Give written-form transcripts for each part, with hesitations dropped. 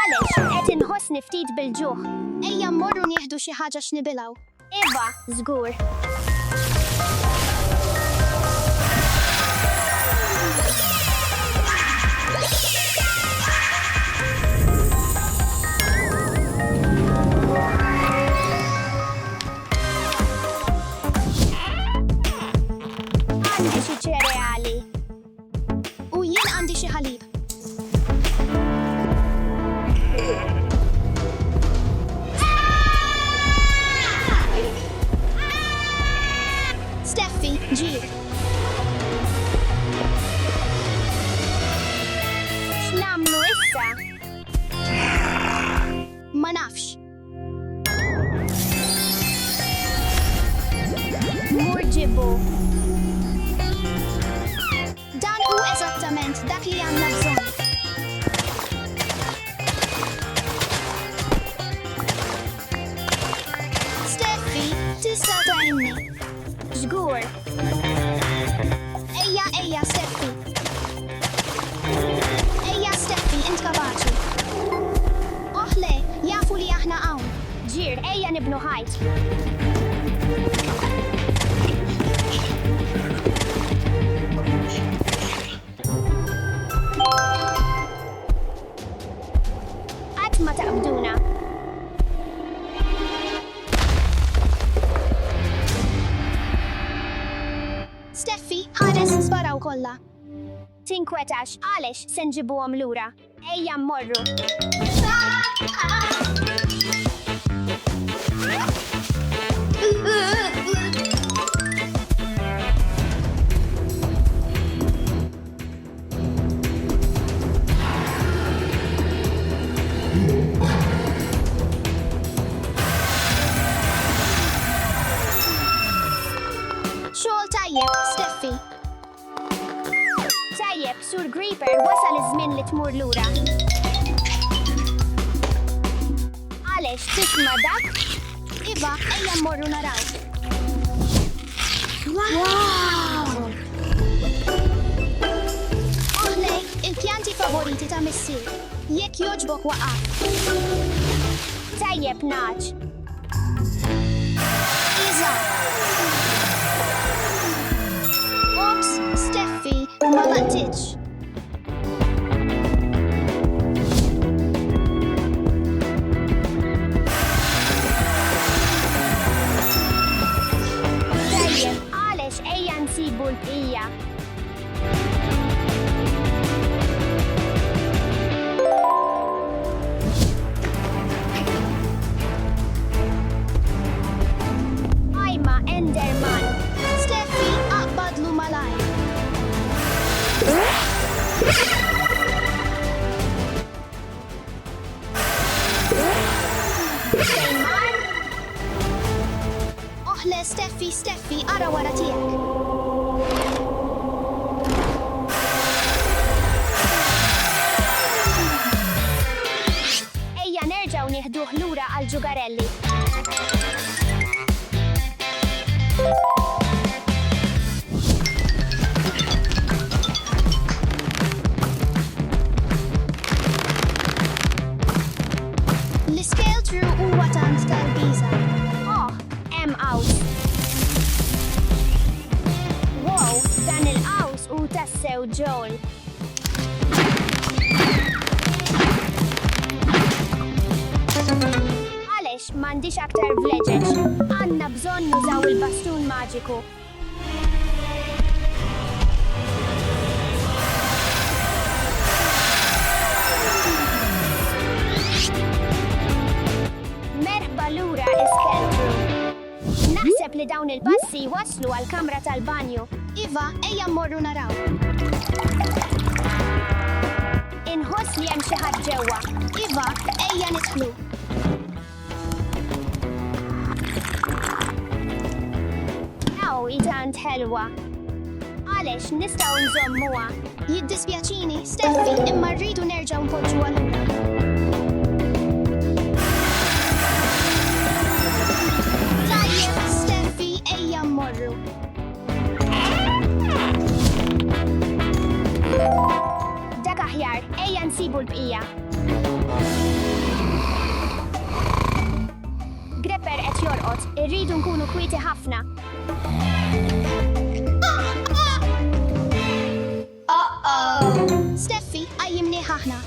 Għaliex qed inħossni ftit bil-ġuħ. Ejja mmorru nieħdu xi ħaġa x'nibilgħu. Iva, żgur. Għandi xi ċereali. U jien għandi xi ħalib. Steffi, ġir. X'namlu issa? Ma nafx. Mur ġibu. Dan hu eżattament dak li għandna bżonn. Steffi, tista' tgħinni. Żgur. Ejja, Steffi. Ejja, Steffi, int kapaċi. Oħle, jafu li aħna hawn. Ġir, ejja nibnu ħajt. Qatt ma taqbduna. Steffi, ħares sparaw kollha. Tinkwetax, għaliex se nġibuhom lura. Ejja mmorru. Xogħol tajjeb, Steffi. Tajjeb, Sur Creeper, wasal iż-żmien li tmur lura. Għaliex tisma' dak? Iva, ejja mmorru naraw. Oħlej, il-pjanti favoriti ta' missier. Jekk jogħġbok waqaf. Tajjeb naċ. Iża. Ops, Steffi, ma laqtitx. Tajjeb, għaliex ejja nsibu l-bqija. Ajma, Enderman. Steffi, aqbadlu malaj. Fejn mar? Oħle, Steffi, ara wara tiegħek. Ejja nerġgħu nieħduh lura għal ġugarelli. L-iskeltru huwa tant tal-biża. Oh, hemm qaws. Wow, dan il-qaws hu tassew ġol. Għaliex m'għandix aktar vleġeġ. Għandna bżonn nużaw il-bastun maġiku. Merħba lura, Iskeltru. Naħseb li dawn il-passi waslu għall-kamra tal-banju. Iva, ejja mmorru naraw. Inħoss li hemm xi ħadd ġewwa. Iva, ejja nidħlu. Aw, tant ħelwa. Għaliex nistgħu nżommuha. Jiddispjaċini, Steffi, imma rridu nerġgħu npoġġuha lura. Tajjeb, Steffi, ejja mmorru. Dak aħjar, ejja nsibu l-bqija. Irridu nkunu kwieti ħafna. Steffi, għajjimni ħahna.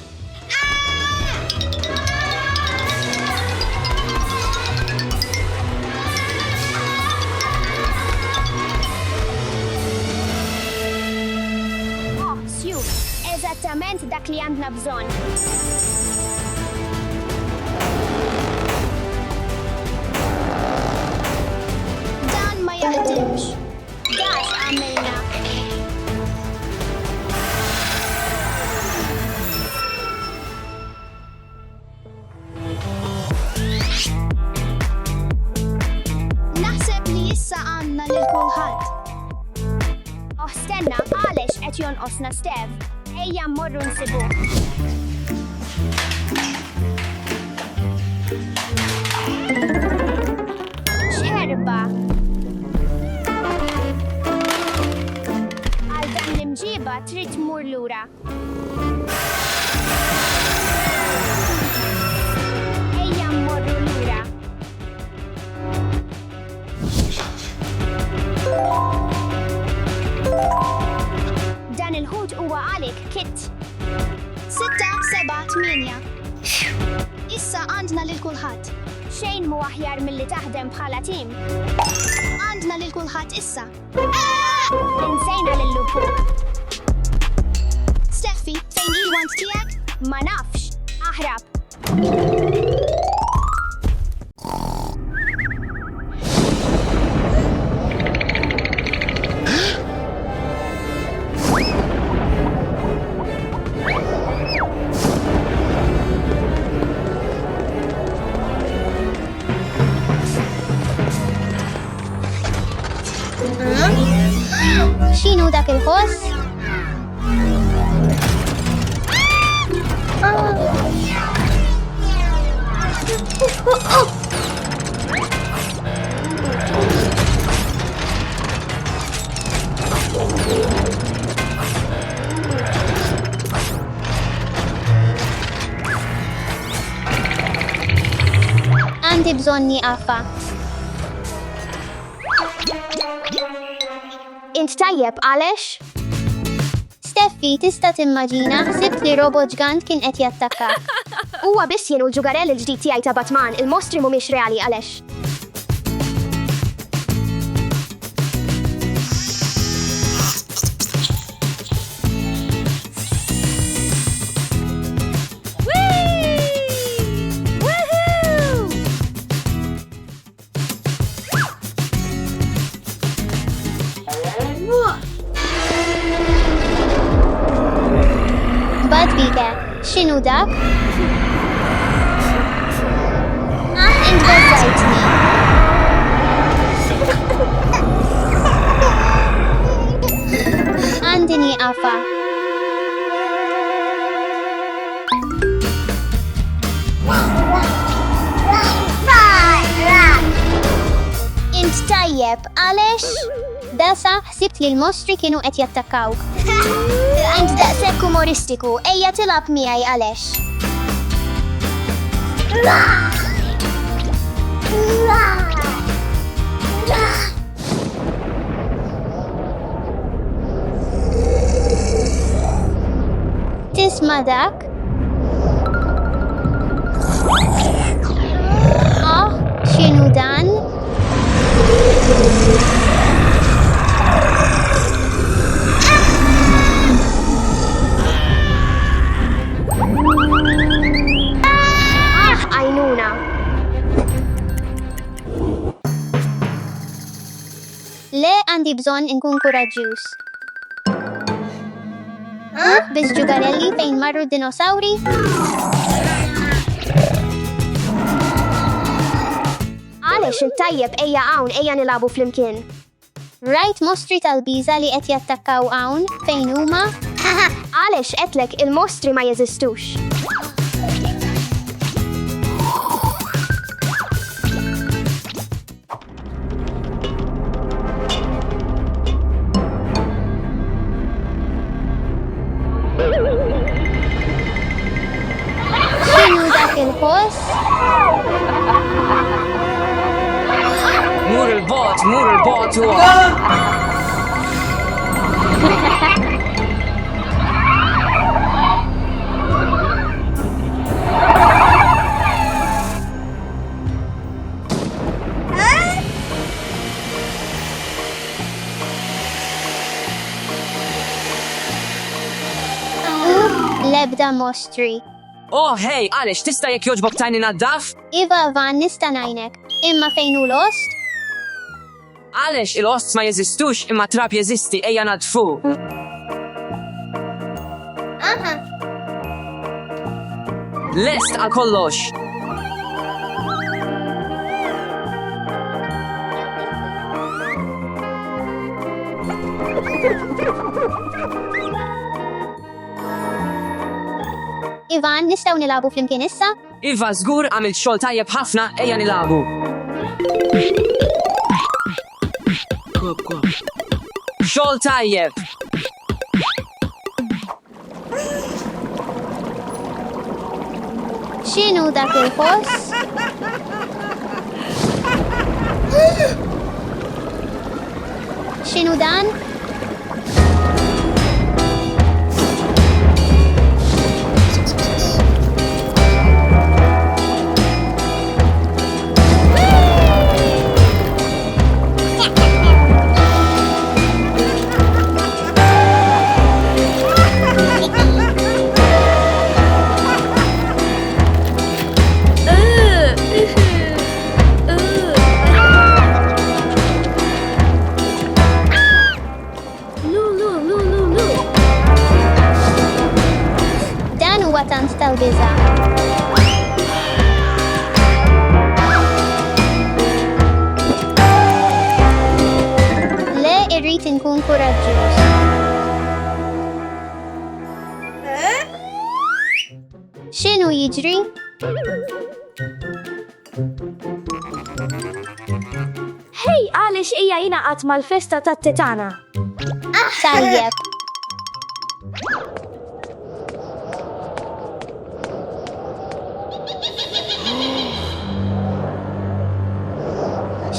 Oh, Sju, eżattament dak li għandna bżonn. Dan ma jaħdimx. Dax għamilna. Naħseb li issa għandna lil kulħadd. Oh, stenna, għalex qed jonqosna Stev. Ejja mmorru nsibuh. X'erba? Għal dan l-imġiba trid tmur lura. Ejja mmorru lura. Dan il-ħut huwa għalik, Kit. 6, 7, 8. Issa għandna lil kulħadd. Xejn mu aħjar milli taħdem bħala tim. Għandna lil kulħadd issa. Insejna lill-lupu. Steffi, fejn il-want tiegħek? Ma nafx. Aħrab. X'inhu dak il-ħoss? Għandi bżonn nieqafa. Int tajjeb għalex? Steffi, tista' timmaġina ħsibt li robot ġgant kien qed jattakka. Huwa biss jienu l-ġugarell il-ġdid tiegħi ta' Batman, il-mostri mhumiex reali għalex. Bad bika, x'inhu dak? Inbażajtni. Għandi nieqafa. Int tajjeb, għalex? Dasa, ħsibt li l-mostri kienu qed jattakkaw. Int daqshekk umoristiku, ejja tilab miegħi għalex. Tisma' dak? Oh, x'inhu dan? Għajnuna. Le għandi bżonn inkun kuraġġjuż. Biex ġugarelli fejn marru d-dinosawri? Għalex il-tajjeb ejja hawn ejja nilabu flimkien. Rajt mostri tal-biża li qed jattakkaw hawn fejn huma? Għalex qedlek il-mostri ma jeżistux. X'inhu dak il-ħoss? tmur il-botu. Lebda mostri. Oh, hej, għalix, tista jek joġbok tajni naddaf? Iva van nista najnek. Imma fejnu l-ost? Għalix, il-osts ma jeżistux imma trap jeżisti, ejja nadfu. Aha. Lest għal kollox. Ivan, nistaw nilabu flimkien issa? Iva, zgur għamil xol tajjeb ħafna, ejja nilabu. Xol tajjeb. Xinu dak il-ħoss? Xinu dan? Dan huwa tant tal-biża. Le irrid inkun kuraġġuż. X'inhu jiġri? Hej, għalix ija jinaqat mal-festa tat-titana. Tajjeb.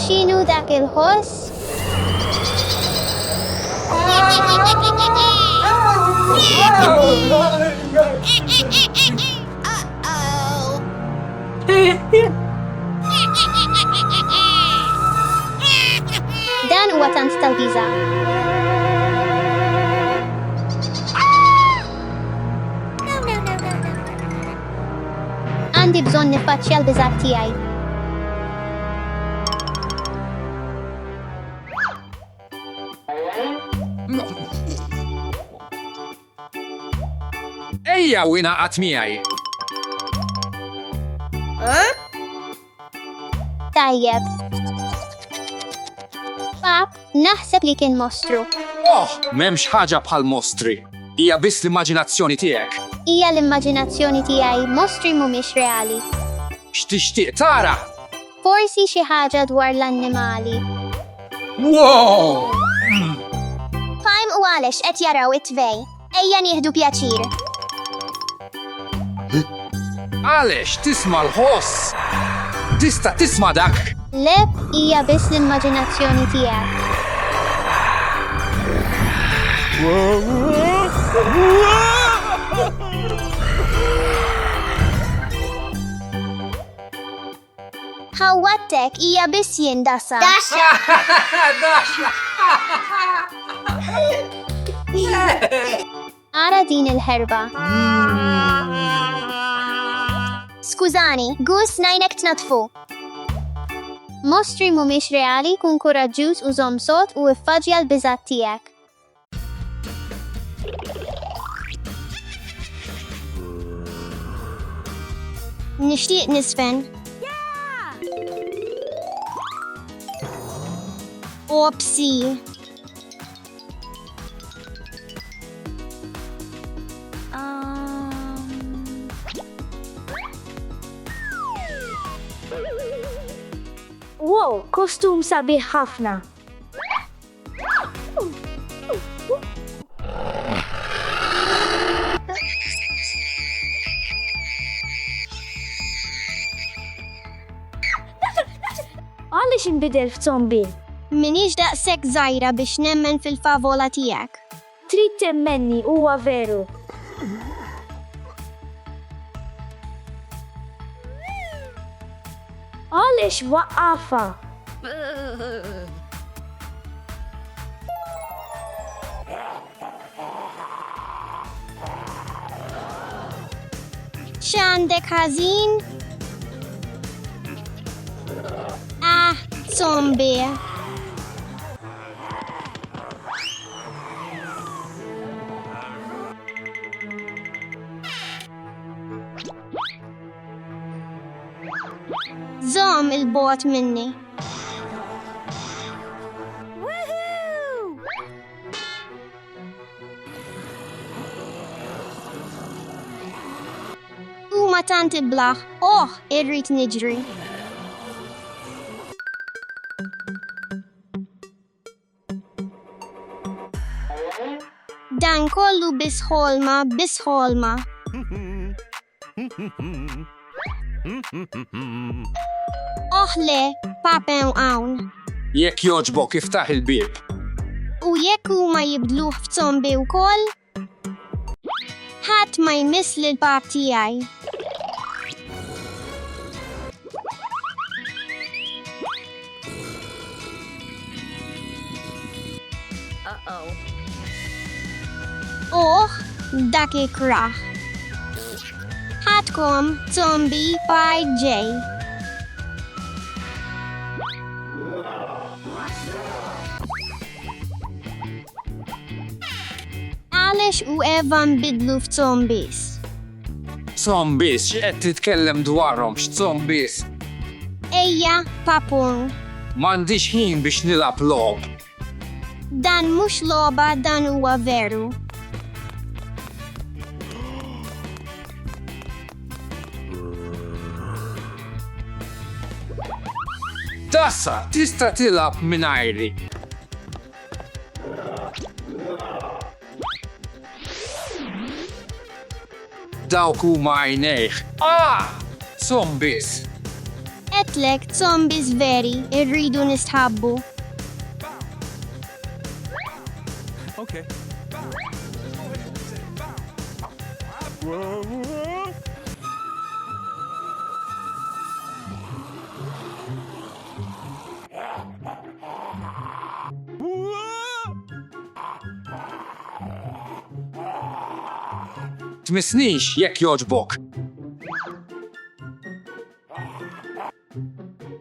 X'inhu dak il-ħoss? Dan huwa tant tal-biża. Għandi bżonn niffaċċja l-biżat tiegħi. Ejja u inaqat miegħi. Tajjeb. Pap, naħseb li kien mostru. Oh, m'hemmx ħaġa bħal mostri. Hija biss l-immaġinazzjoni tiegħek. Hija l-immaġinazzjoni tiegħi, mostri mhumiex reali. X'tixtieq tara? Forsi xi ħaġa dwar l-annimali. Wow! Time u għalex qed jaraw it-tvej. Ejja nieħdu pjaċir. Għalex tisma' l-ħoss. Tista' tisma' dak. Le, hija biss l-immaġinazzjoni tiegħek. Ħawattek hija biss jien dasa. Ara din il-ħerba. Skużani, gus najnek tnatfu. Mostri mhumiex reali, kun kuraġġuż u żomm sod u iffaġġja l-biżat tiegħek. Nixtieq nisfen. Opsi. Wow, kostum sabiħ ħafna. Għalix inbidel f'zombi? Minix daqshekk żgħira biex nemmen fil-favola tiegħek. Trid temmenni huwa veru. Għaliex waqqafa? X'għandek ħażin? Zombie. Zom il-bot minni. Ma tant iblaħ, irrid niġri. Dan kollu bisħolma. Le, papen hawn. Jekk joġbok iftaħ il-bib. U jekk huma jibdluh f'zombi wkoll? Ħadd ma jmiss lill-pap tiegħi. Dak ikraħ. Ħadkom zombie by J. Għaliex u Eva nbidlu f'zombies? Zombies, x'qed titkellem dwarhom x'zombies? Ejja, papun. M'għandix ħin biex nilab lob. Dan mhux logħba, dan huwa veru. Dassa, tista' tilab mingħajri. Dawk huma għajnejh. Zombies. Etlek zombies veri, irridu nistħabbu. Okay. Tmissnix jekk joġbok.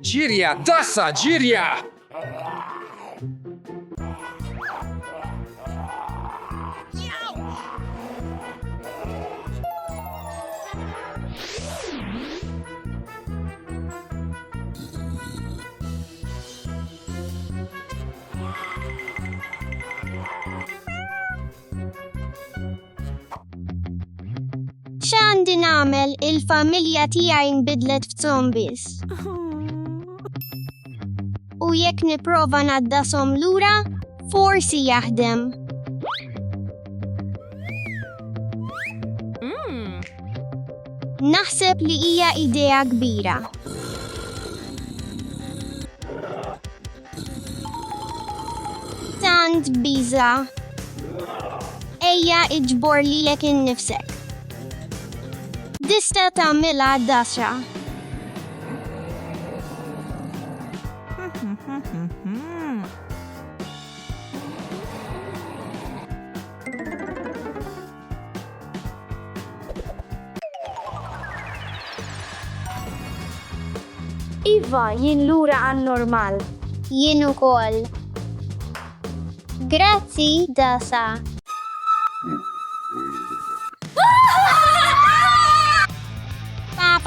Ġirja, Dassa, ġirja! X'għandi nagħmel, il-familja tiegħi nbidlet f'zombies. U jekk nipprova naddasom lura, forsi jaħdem. Naħseb li hija idea kbira. Tant biża. Ejja iġbor lilek innifsek. Tista' tagħmilha Dassa. Iva, jien lura għan-normal. Jien ukoll. Grazzi, Dassa.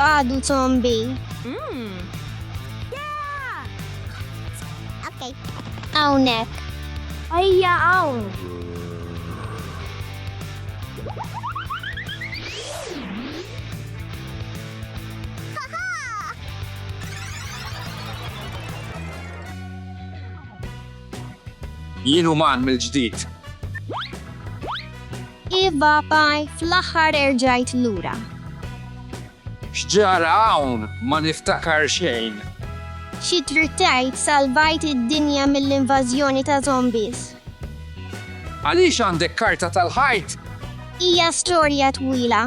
Għadu zombie. Okay. Hawnhekk. Ejja hawn. Jien uman mill-ġdid. Iva paj fl-aħħar erġajt lura. X'ġara hawn ma niftakar xejn. Xi trittajt salvajt id-dinja mill-invażjoni ta' zombies. Għaliex għandek karta tal-ħajt? Hija storja twila.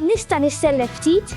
Nista' nissellef ftit?